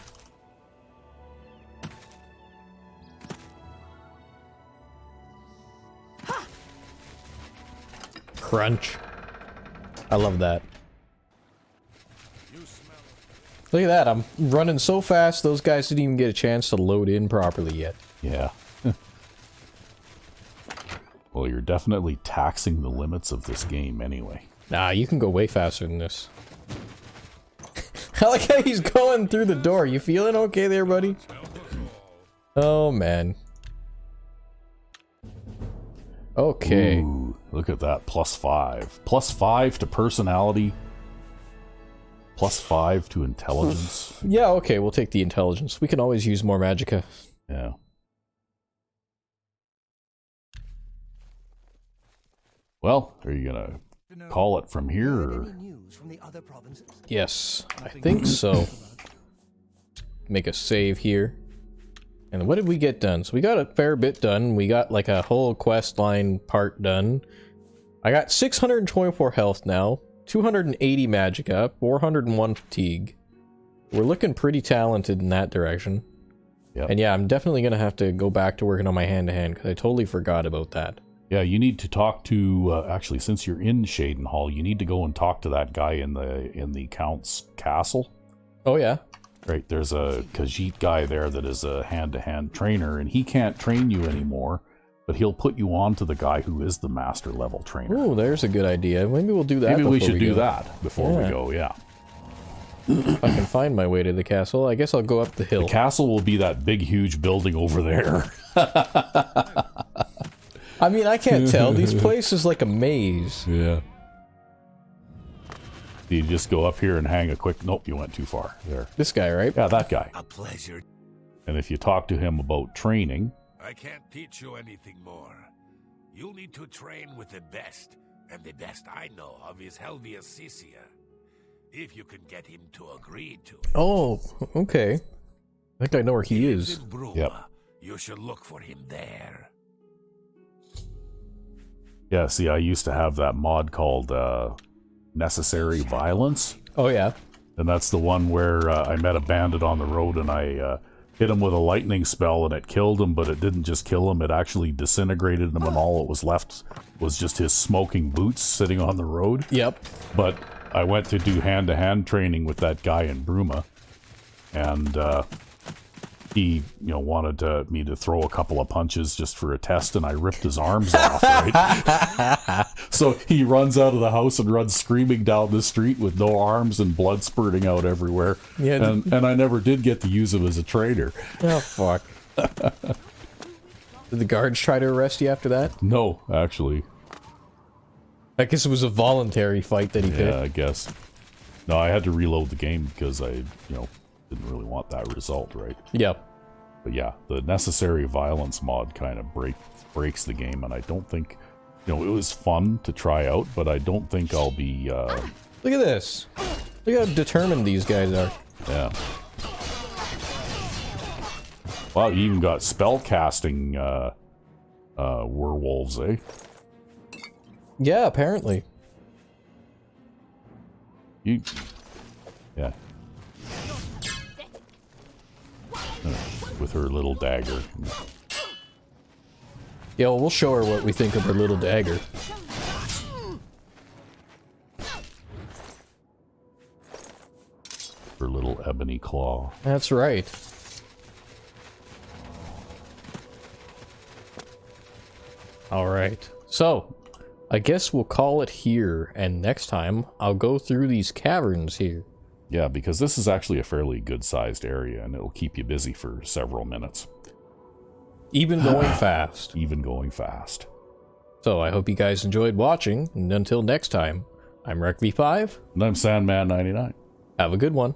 Crunch. I love that. Look at that, I'm running so fast, those guys didn't even get a chance to load in properly yet. Yeah. Well, you're definitely taxing the limits of this game anyway. Nah, you can go way faster than this. I like how he's going through the door. You feeling okay there, buddy? Oh, man. Okay. Ooh, look at that, +5. +5 to personality. +5 to intelligence. Yeah, okay, we'll take the intelligence. We can always use more magicka. Yeah. Well, are you gonna call it from here, or? Yes, I think so. Make a save here. And what did we get done? So we got a fair bit done. We got like a whole quest line part done. I got 624 health now, 280 magicka, 401 fatigue. We're looking pretty talented in that direction. Yep. And yeah, I'm definitely going to have to go back to working on my hand-to-hand, because I totally forgot about that. Yeah, you need to talk to, actually, since you're in Shaden Hall, you need to go and talk to that guy in the Count's castle. Oh, yeah? Right, there's a Khajiit guy there that is a hand-to-hand trainer, and he can't train you anymore, but he'll put you on to the guy who is the master level trainer. Ooh, there's a good idea. Maybe we'll do that. Maybe we before should do go. that before we go, yeah. If I can find my way to the castle, I guess I'll go up the hill. The castle will be that big, huge building over there. I mean, I can't tell. These places like a maze. Yeah. You just go up here and hang a quick... Nope, you went too far. There. This guy, right? Yeah, that guy. A pleasure. And if you talk to him about training... I can't teach you anything more. You'll need to train with the best, and the best I know of is Helvius Cisia. If you can get him to agree to it. Oh, okay. I think I know where he is. In Bruma. Yep. You should look for him there. Yeah, see, I used to have that mod called Necessary Violence. Oh, yeah. And that's the one where I met a bandit on the road and I hit him with a lightning spell and it killed him, but it didn't just kill him, it actually disintegrated him, and all it was left was just his smoking boots sitting on the road. Yep. But I went to do hand-to-hand training with that guy in Bruma, and he, wanted me to throw a couple of punches just for a test, and I ripped his arms off, right? So he runs out of the house and runs screaming down the street with no arms and blood spurting out everywhere. Yeah, and I never did get to use him as a trainer. Oh, fuck. Did the guards try to arrest you after that? No, actually. I guess it was a voluntary fight that he Yeah, picked. I guess. No, I had to reload the game because I, didn't really want that result, right? Yep. But yeah, the Necessary Violence mod kind of breaks the game, and I don't think, it was fun to try out, but I don't think I'll be, Look at this. Look how determined these guys are. yeah. Wow, you even got spell casting, werewolves, eh? Yeah, apparently. Yeah. With her little dagger. Yeah, well, we'll show her what we think of her little dagger. Her little ebony claw. That's right. Alright. So, I guess we'll call it here, and next time I'll go through these caverns here. Yeah, because this is actually a fairly good-sized area, and it'll keep you busy for several minutes. Even going fast. Even going fast. So, I hope you guys enjoyed watching, and until next time, I'm Recv5. And I'm Sandman099. Have a good one.